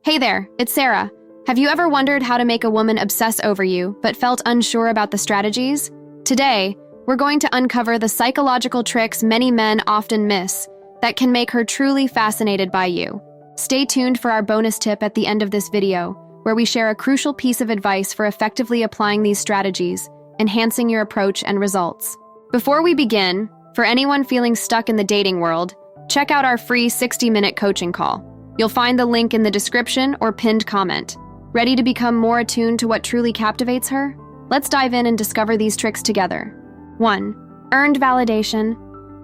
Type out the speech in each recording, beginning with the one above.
Hey there, it's Sarah. Have you ever wondered how to make a woman obsess over you, but felt unsure about the strategies? Today, we're going to uncover the psychological tricks many men often miss that can make her truly fascinated by you. Stay tuned for our bonus tip at the end of this video, where we share a crucial piece of advice for effectively applying these strategies, enhancing your approach and results. Before we begin, for anyone feeling stuck in the dating world, check out our free 60-minute coaching call. You'll find the link in the description or pinned comment. Ready to become more attuned to what truly captivates her? Let's dive in and discover these tricks together. 1. Earned validation.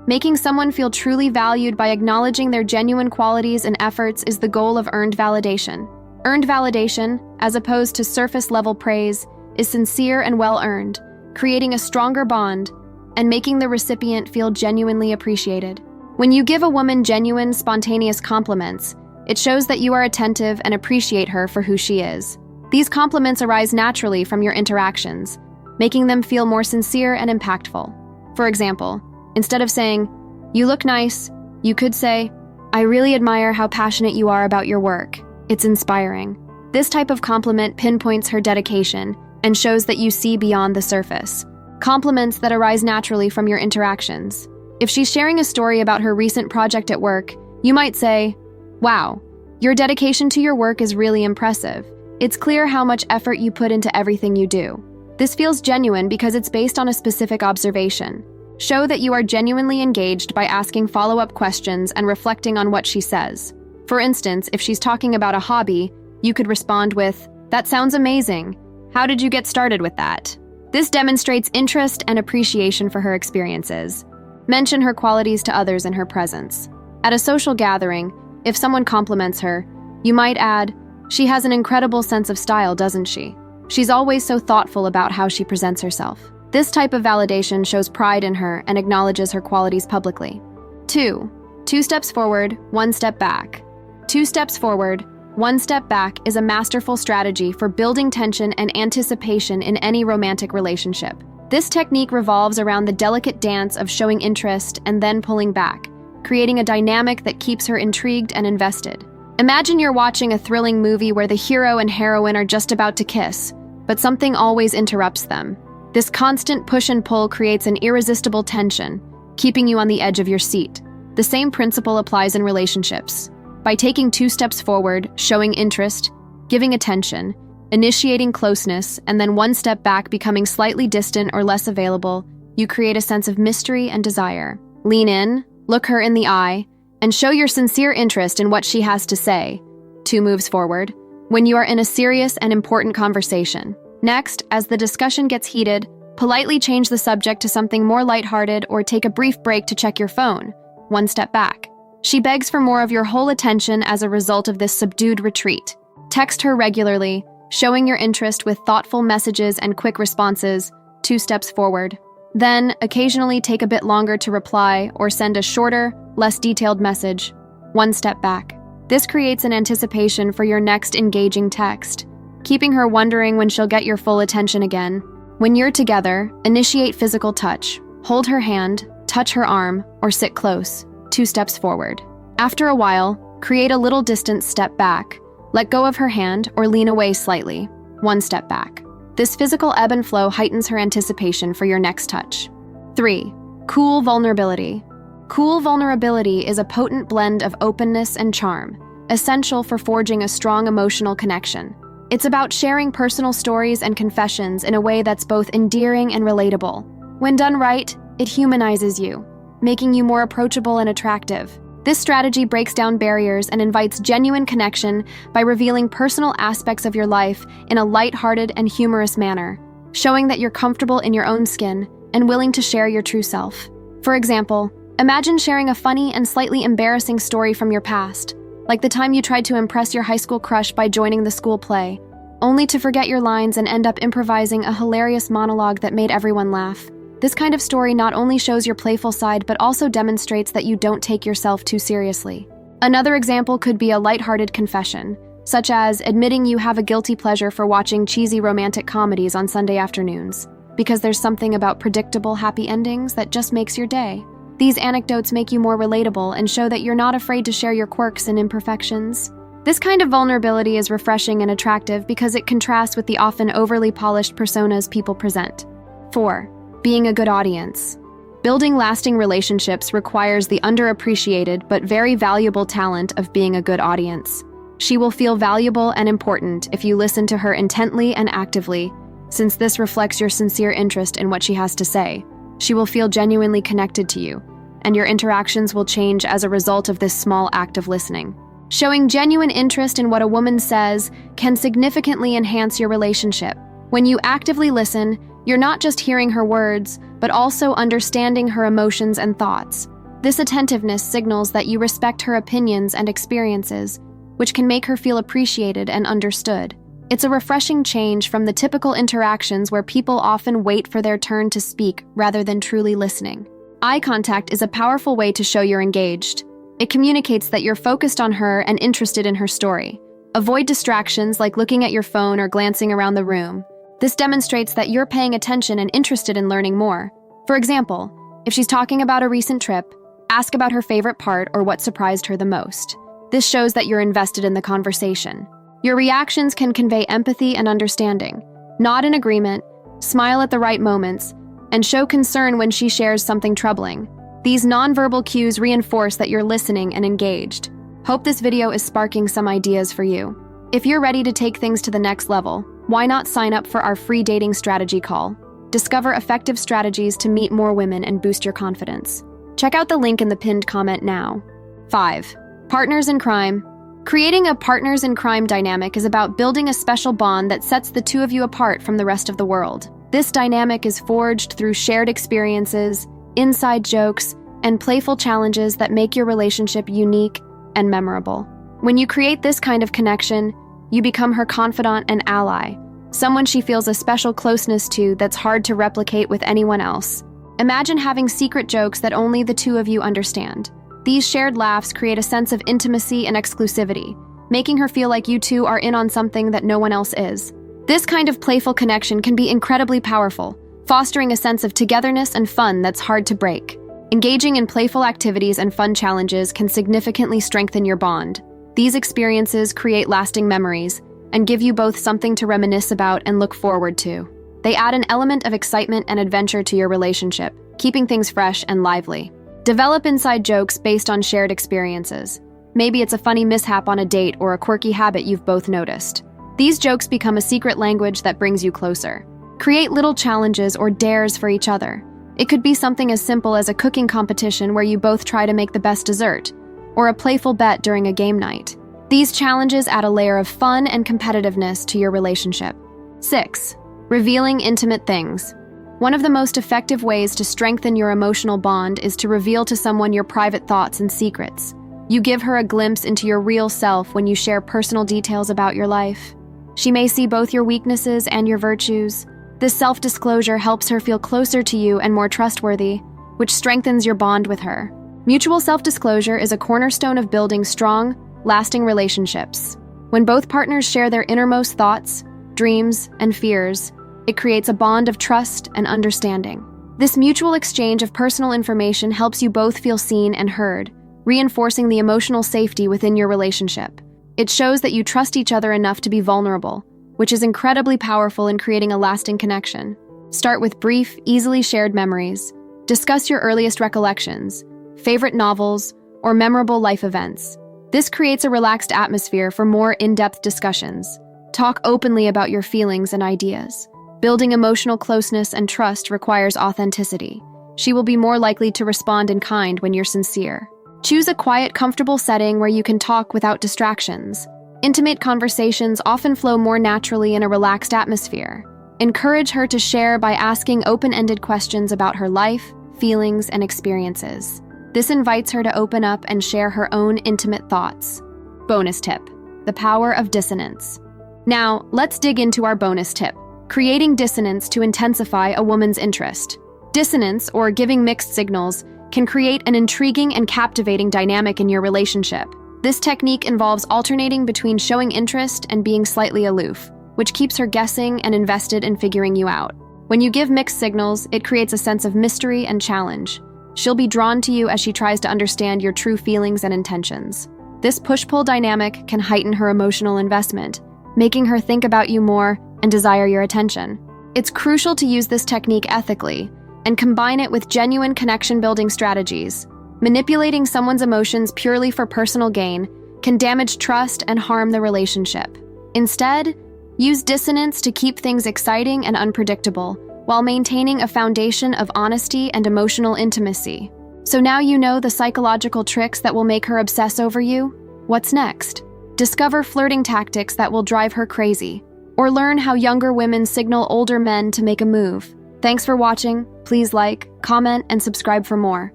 Making someone feel truly valued by acknowledging their genuine qualities and efforts is the goal of earned validation. Earned validation, as opposed to surface-level praise, is sincere and well-earned, creating a stronger bond and making the recipient feel genuinely appreciated. When you give a woman genuine, spontaneous compliments, it shows that you are attentive and appreciate her for who she is. These compliments arise naturally from your interactions, making them feel more sincere and impactful. For example, instead of saying, "You look nice," you could say, "I really admire how passionate you are about your work. It's inspiring." This type of compliment pinpoints her dedication and shows that you see beyond the surface. Compliments that arise naturally from your interactions. If she's sharing a story about her recent project at work, you might say, "Wow, your dedication to your work is really impressive. It's clear how much effort you put into everything you do." This feels genuine because it's based on a specific observation. Show that you are genuinely engaged by asking follow-up questions and reflecting on what she says. For instance, if she's talking about a hobby, you could respond with, "That sounds amazing. How did you get started with that?" This demonstrates interest and appreciation for her experiences. Mention her qualities to others in her presence. At a social gathering, if someone compliments her, you might add, "She has an incredible sense of style, doesn't she? She's always so thoughtful about how she presents herself." This type of validation shows pride in her and acknowledges her qualities publicly. 2. 2 steps forward, 1 step back. 2 steps forward, 1 step back is a masterful strategy for building tension and anticipation in any romantic relationship. This technique revolves around the delicate dance of showing interest and then pulling back, creating a dynamic that keeps her intrigued and invested. Imagine you're watching a thrilling movie where the hero and heroine are just about to kiss, but something always interrupts them. This constant push and pull creates an irresistible tension, keeping you on the edge of your seat. The same principle applies in relationships. By taking 2 steps forward, showing interest, giving attention, initiating closeness, and then 1 step back, becoming slightly distant or less available, you create a sense of mystery and desire. Lean in, look her in the eye, and show your sincere interest in what she has to say. 2 moves forward, when you are in a serious and important conversation. Next, as the discussion gets heated, politely change the subject to something more lighthearted or take a brief break to check your phone. 1 step back. She begs for more of your whole attention as a result of this subdued retreat. Text her regularly, showing your interest with thoughtful messages and quick responses. 2 steps forward. Then, occasionally take a bit longer to reply or send a shorter, less detailed message. 1 step back. This creates an anticipation for your next engaging text, keeping her wondering when she'll get your full attention again. When you're together, initiate physical touch. Hold her hand, touch her arm, or sit close. 2 steps forward. After a while, create a little distance, step back. Let go of her hand or lean away slightly. 1 step back. This physical ebb and flow heightens her anticipation for your next touch. 3. Cool vulnerability. Cool vulnerability is a potent blend of openness and charm, essential for forging a strong emotional connection. It's about sharing personal stories and confessions in a way that's both endearing and relatable. When done right, it humanizes you, making you more approachable and attractive. This strategy breaks down barriers and invites genuine connection by revealing personal aspects of your life in a lighthearted and humorous manner, showing that you're comfortable in your own skin and willing to share your true self. For example, imagine sharing a funny and slightly embarrassing story from your past, like the time you tried to impress your high school crush by joining the school play, only to forget your lines and end up improvising a hilarious monologue that made everyone laugh. This kind of story not only shows your playful side but also demonstrates that you don't take yourself too seriously. Another example could be a lighthearted confession, such as admitting you have a guilty pleasure for watching cheesy romantic comedies on Sunday afternoons, because there's something about predictable happy endings that just makes your day. These anecdotes make you more relatable and show that you're not afraid to share your quirks and imperfections. This kind of vulnerability is refreshing and attractive because it contrasts with the often overly polished personas people present. 4. Being a good audience. Building lasting relationships requires the underappreciated but very valuable talent of being a good audience. She will feel valuable and important if you listen to her intently and actively, since this reflects your sincere interest in what she has to say. She will feel genuinely connected to you, and your interactions will change as a result of this small act of listening. Showing genuine interest in what a woman says can significantly enhance your relationship. When you actively listen, you're not just hearing her words, but also understanding her emotions and thoughts. This attentiveness signals that you respect her opinions and experiences, which can make her feel appreciated and understood. It's a refreshing change from the typical interactions where people often wait for their turn to speak rather than truly listening. Eye contact is a powerful way to show you're engaged. It communicates that you're focused on her and interested in her story. Avoid distractions like looking at your phone or glancing around the room. This demonstrates that you're paying attention and interested in learning more. For example, if she's talking about a recent trip, ask about her favorite part or what surprised her the most. This shows that you're invested in the conversation. Your reactions can convey empathy and understanding. Nod in agreement, smile at the right moments, and show concern when she shares something troubling. These nonverbal cues reinforce that you're listening and engaged. Hope this video is sparking some ideas for you. If you're ready to take things to the next level, why not sign up for our free dating strategy call? Discover effective strategies to meet more women and boost your confidence. Check out the link in the pinned comment now. 5. Partners in crime. Creating a partners in crime dynamic is about building a special bond that sets the two of you apart from the rest of the world. This dynamic is forged through shared experiences, inside jokes, and playful challenges that make your relationship unique and memorable. When you create this kind of connection, you become her confidant and ally, someone she feels a special closeness to that's hard to replicate with anyone else. Imagine having secret jokes that only the two of you understand. These shared laughs create a sense of intimacy and exclusivity, making her feel like you two are in on something that no one else is. This kind of playful connection can be incredibly powerful, fostering a sense of togetherness and fun that's hard to break. Engaging in playful activities and fun challenges can significantly strengthen your bond. These experiences create lasting memories and give you both something to reminisce about and look forward to. They add an element of excitement and adventure to your relationship, keeping things fresh and lively. Develop inside jokes based on shared experiences. Maybe it's a funny mishap on a date or a quirky habit you've both noticed. These jokes become a secret language that brings you closer. Create little challenges or dares for each other. It could be something as simple as a cooking competition where you both try to make the best dessert, or a playful bet during a game night. These challenges add a layer of fun and competitiveness to your relationship. 6. Revealing intimate things. One of the most effective ways to strengthen your emotional bond is to reveal to someone your private thoughts and secrets. You give her a glimpse into your real self when you share personal details about your life. She may see both your weaknesses and your virtues. This self-disclosure helps her feel closer to you and more trustworthy, which strengthens your bond with her. Mutual self-disclosure is a cornerstone of building strong, lasting relationships. When both partners share their innermost thoughts, dreams, and fears, it creates a bond of trust and understanding. This mutual exchange of personal information helps you both feel seen and heard, reinforcing the emotional safety within your relationship. It shows that you trust each other enough to be vulnerable, which is incredibly powerful in creating a lasting connection. Start with brief, easily shared memories. Discuss your earliest recollections, favorite novels, or memorable life events. This creates a relaxed atmosphere for more in-depth discussions. Talk openly about your feelings and ideas. Building emotional closeness and trust requires authenticity. She will be more likely to respond in kind when you're sincere. Choose a quiet, comfortable setting where you can talk without distractions. Intimate conversations often flow more naturally in a relaxed atmosphere. Encourage her to share by asking open-ended questions about her life, feelings, and experiences. This invites her to open up and share her own intimate thoughts. Bonus tip: the power of dissonance. Now, let's dig into our bonus tip: creating dissonance to intensify a woman's interest. Dissonance, or giving mixed signals, can create an intriguing and captivating dynamic in your relationship. This technique involves alternating between showing interest and being slightly aloof, which keeps her guessing and invested in figuring you out. When you give mixed signals, it creates a sense of mystery and challenge. She'll be drawn to you as she tries to understand your true feelings and intentions. This push-pull dynamic can heighten her emotional investment, making her think about you more and desire your attention. It's crucial to use this technique ethically and combine it with genuine connection-building strategies. Manipulating someone's emotions purely for personal gain can damage trust and harm the relationship. Instead, use dissonance to keep things exciting and unpredictable, while maintaining a foundation of honesty and emotional intimacy. So now you know the psychological tricks that will make her obsess over you? What's next? Discover flirting tactics that will drive her crazy, or learn how younger women signal older men to make a move. Thanks for watching. Please like, comment, and subscribe for more.